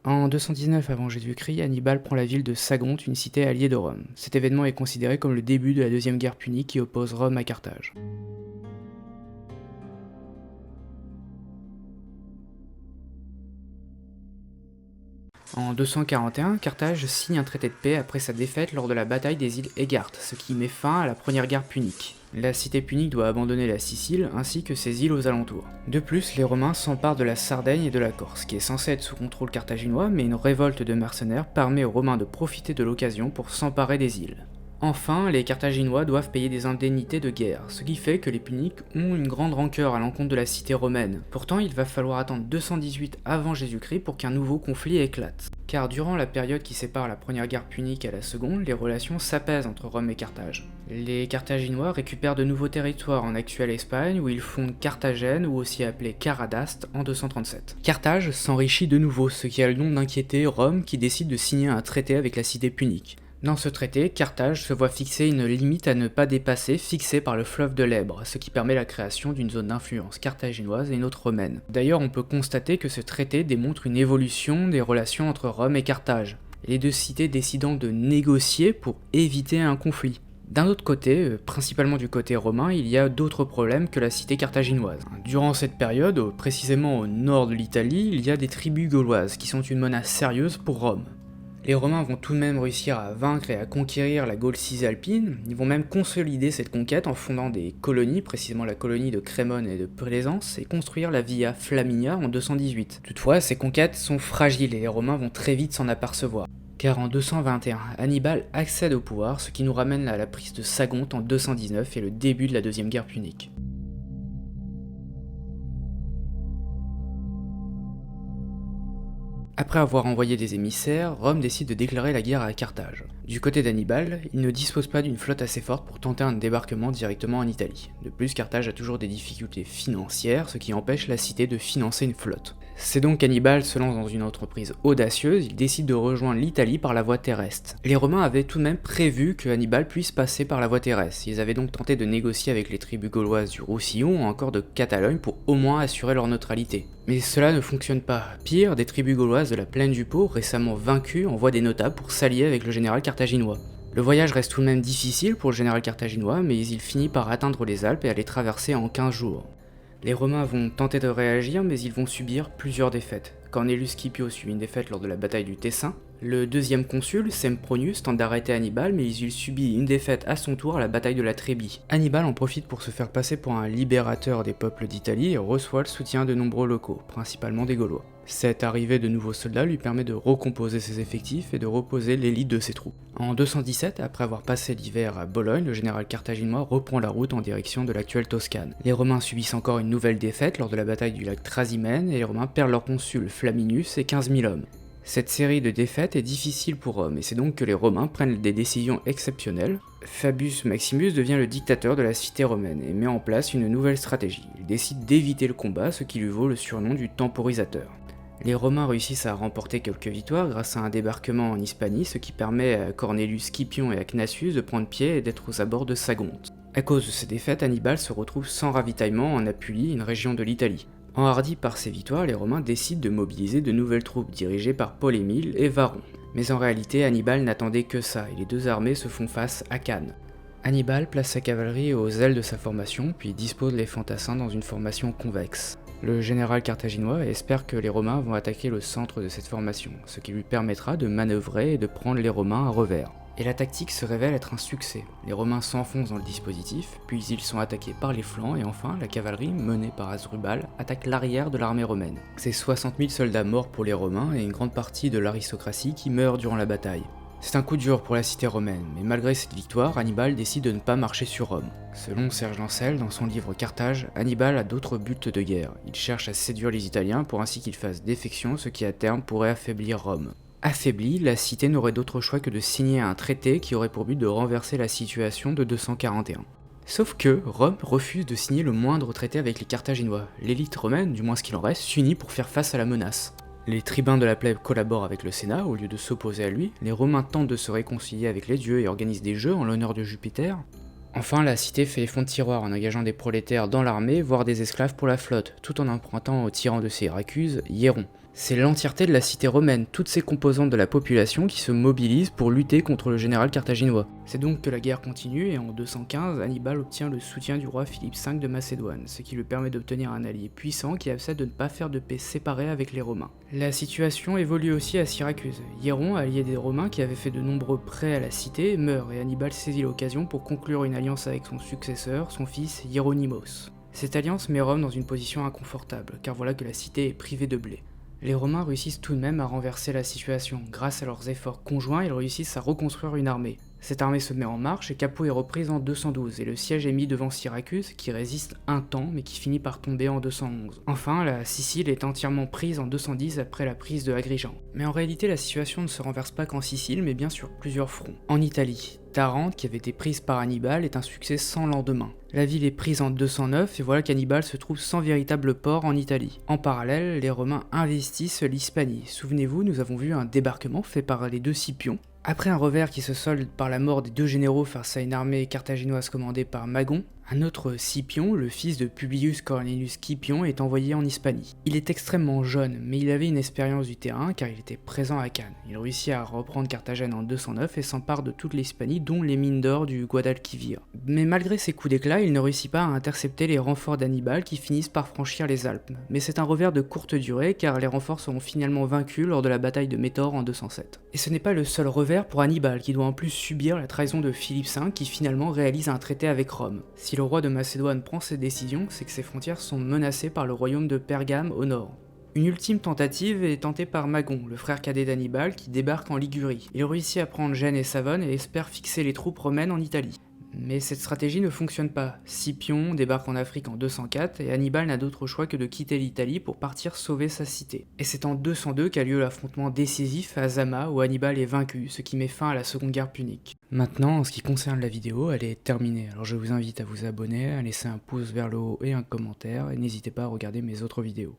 En 219 avant Jésus-Christ, Hannibal prend la ville de Sagonte, une cité alliée de Rome. Cet événement est considéré comme le début de la deuxième guerre punique qui oppose Rome à Carthage. En 241, Carthage signe un traité de paix après sa défaite lors de la bataille des îles Égartes, ce qui met fin à la première guerre punique. La cité punique doit abandonner la Sicile ainsi que ses îles aux alentours. De plus, les Romains s'emparent de la Sardaigne et de la Corse, qui est censée être sous contrôle carthaginois, mais une révolte de mercenaires permet aux Romains de profiter de l'occasion pour s'emparer des îles. Enfin, les Carthaginois doivent payer des indemnités de guerre, ce qui fait que les Puniques ont une grande rancœur à l'encontre de la cité romaine. Pourtant, il va falloir attendre 218 avant Jésus-Christ pour qu'un nouveau conflit éclate. Car durant la période qui sépare la première guerre punique à la seconde, les relations s'apaisent entre Rome et Carthage. Les Carthaginois récupèrent de nouveaux territoires en actuelle Espagne où ils fondent Carthagène ou aussi appelée Caradaste en 237. Carthage s'enrichit de nouveau, ce qui a le nom d'inquiéter Rome qui décide de signer un traité avec la cité punique. Dans ce traité, Carthage se voit fixer une limite à ne pas dépasser fixée par le fleuve de l'Èbre, ce qui permet la création d'une zone d'influence carthaginoise et une autre romaine. D'ailleurs, on peut constater que ce traité démontre une évolution des relations entre Rome et Carthage, les deux cités décidant de négocier pour éviter un conflit. D'un autre côté, principalement du côté romain, il y a d'autres problèmes que la cité carthaginoise. Durant cette période, précisément au nord de l'Italie, il y a des tribus gauloises qui sont une menace sérieuse pour Rome. Les Romains vont tout de même réussir à vaincre et à conquérir la Gaule cisalpine, ils vont même consolider cette conquête en fondant des colonies, précisément la colonie de Crémone et de Plaisance, et construire la Via Flaminia en 218. Toutefois, ces conquêtes sont fragiles et les Romains vont très vite s'en apercevoir. Car en 221, Hannibal accède au pouvoir, ce qui nous ramène à la prise de Sagonte en 219 et le début de la deuxième guerre punique. Après avoir envoyé des émissaires, Rome décide de déclarer la guerre à Carthage. Du côté d'Hannibal, il ne dispose pas d'une flotte assez forte pour tenter un débarquement directement en Italie. De plus, Carthage a toujours des difficultés financières, ce qui empêche la cité de financer une flotte. C'est donc qu'Hannibal se lance dans une entreprise audacieuse, il décide de rejoindre l'Italie par la voie terrestre. Les Romains avaient tout de même prévu que Hannibal puisse passer par la voie terrestre, ils avaient donc tenté de négocier avec les tribus gauloises du Roussillon ou encore de Catalogne pour au moins assurer leur neutralité. Mais cela ne fonctionne pas. Pire, des tribus gauloises de la plaine du Pô, récemment vaincues, envoient des notables pour s'allier avec le général carthaginois. Le voyage reste tout de même difficile pour le général carthaginois, mais il finit par atteindre les Alpes et à les traverser en 15 jours. Les Romains vont tenter de réagir, mais ils vont subir plusieurs défaites. Cornelius Scipio subit une défaite lors de la bataille du Tessin. Le deuxième consul, Sempronius, tente d'arrêter Hannibal, mais il subit une défaite à son tour à la bataille de la Trébie. Hannibal en profite pour se faire passer pour un libérateur des peuples d'Italie et reçoit le soutien de nombreux locaux, principalement des Gaulois. Cette arrivée de nouveaux soldats lui permet de recomposer ses effectifs et de reposer l'élite de ses troupes. En 217, après avoir passé l'hiver à Bologne, le général carthaginois reprend la route en direction de l'actuelle Toscane. Les Romains subissent encore une nouvelle défaite lors de la bataille du lac Trasimène et les Romains perdent leur consul Flaminius et 15 000 hommes. Cette série de défaites est difficile pour Rome et c'est donc que les Romains prennent des décisions exceptionnelles. Fabius Maximus devient le dictateur de la cité romaine et met en place une nouvelle stratégie. Il décide d'éviter le combat, ce qui lui vaut le surnom du temporisateur. Les Romains réussissent à remporter quelques victoires grâce à un débarquement en Hispanie, ce qui permet à Cornelius Scipion et à Cassius de prendre pied et d'être aux abords de Sagonte. À cause de ces défaites, Hannibal se retrouve sans ravitaillement en Apulie, une région de l'Italie. Enhardis par ces victoires, les Romains décident de mobiliser de nouvelles troupes dirigées par Paul-Émile et Varron. Mais en réalité, Hannibal n'attendait que ça, et les deux armées se font face à Cannes. Hannibal place sa cavalerie aux ailes de sa formation, puis dispose les fantassins dans une formation convexe. Le général carthaginois espère que les Romains vont attaquer le centre de cette formation, ce qui lui permettra de manœuvrer et de prendre les Romains à revers. Et la tactique se révèle être un succès. Les Romains s'enfoncent dans le dispositif, puis ils sont attaqués par les flancs, et enfin, la cavalerie, menée par Hasdrubal, attaque l'arrière de l'armée romaine. C'est 60 000 soldats morts pour les Romains et une grande partie de l'aristocratie qui meurt durant la bataille. C'est un coup dur pour la cité romaine, mais malgré cette victoire, Hannibal décide de ne pas marcher sur Rome. Selon Serge Lancel, dans son livre Carthage, Hannibal a d'autres buts de guerre. Il cherche à séduire les Italiens pour ainsi qu'ils fassent défection, ce qui à terme pourrait affaiblir Rome. Affaiblie, la cité n'aurait d'autre choix que de signer un traité qui aurait pour but de renverser la situation de 241. Sauf que Rome refuse de signer le moindre traité avec les Carthaginois. L'élite romaine, du moins ce qu'il en reste, s'unit pour faire face à la menace. Les tribuns de la plèbe collaborent avec le Sénat au lieu de s'opposer à lui, les Romains tentent de se réconcilier avec les dieux et organisent des jeux en l'honneur de Jupiter. Enfin, la cité fait fonds de tiroir en engageant des prolétaires dans l'armée, voire des esclaves pour la flotte, tout en empruntant au tyran de Syracuse, Hiéron. C'est l'entièreté de la cité romaine, toutes ces composantes de la population qui se mobilisent pour lutter contre le général carthaginois. C'est donc que la guerre continue et en 215, Hannibal obtient le soutien du roi Philippe V de Macédoine, ce qui lui permet d'obtenir un allié puissant qui accepte de ne pas faire de paix séparée avec les Romains. La situation évolue aussi à Syracuse. Hieron, allié des Romains qui avait fait de nombreux prêts à la cité, meurt et Hannibal saisit l'occasion pour conclure une alliance avec son successeur, son fils Hieronymus. Cette alliance met Rome dans une position inconfortable, car voilà que la cité est privée de blé. Les Romains réussissent tout de même à renverser la situation. Grâce à leurs efforts conjoints, ils réussissent à reconstruire une armée. Cette armée se met en marche et Capoue est reprise en 212 et le siège est mis devant Syracuse qui résiste un temps mais qui finit par tomber en 211. Enfin, la Sicile est entièrement prise en 210 après la prise de Agrigent. Mais en réalité, la situation ne se renverse pas qu'en Sicile mais bien sur plusieurs fronts. En Italie, Tarente, qui avait été prise par Hannibal, est un succès sans lendemain. La ville est prise en 209 et voilà qu'Hannibal se trouve sans véritable port en Italie. En parallèle, les Romains investissent l'Hispanie. Souvenez-vous, nous avons vu un débarquement fait par les deux Scipions. Après un revers qui se solde par la mort des deux généraux face à une armée carthaginoise commandée par Magon, un autre Scipion, le fils de Publius Cornelius Scipion, est envoyé en Hispanie. Il est extrêmement jeune, mais il avait une expérience du terrain car il était présent à Cannes. Il réussit à reprendre Carthagène en 209 et s'empare de toute l'Hispanie, dont les mines d'or du Guadalquivir. Mais malgré ses coups d'éclat, il ne réussit pas à intercepter les renforts d'Hannibal qui finissent par franchir les Alpes. Mais c'est un revers de courte durée car les renforts seront finalement vaincus lors de la bataille de Métor en 207. Et ce n'est pas le seul revers pour Hannibal qui doit en plus subir la trahison de Philippe V qui finalement réalise un traité avec Rome. Si le roi de Macédoine prend cette décision, c'est que ses frontières sont menacées par le royaume de Pergame au nord. Une ultime tentative est tentée par Magon, le frère cadet d'Hannibal, qui débarque en Ligurie. Il réussit à prendre Gênes et Savone et espère fixer les troupes romaines en Italie. Mais cette stratégie ne fonctionne pas. Scipion débarque en Afrique en 204 et Hannibal n'a d'autre choix que de quitter l'Italie pour partir sauver sa cité. Et c'est en 202 qu'a lieu l'affrontement décisif à Zama où Hannibal est vaincu, ce qui met fin à la seconde guerre punique. Maintenant, en ce qui concerne la vidéo, elle est terminée, alors je vous invite à vous abonner, à laisser un pouce vers le haut et un commentaire, et n'hésitez pas à regarder mes autres vidéos.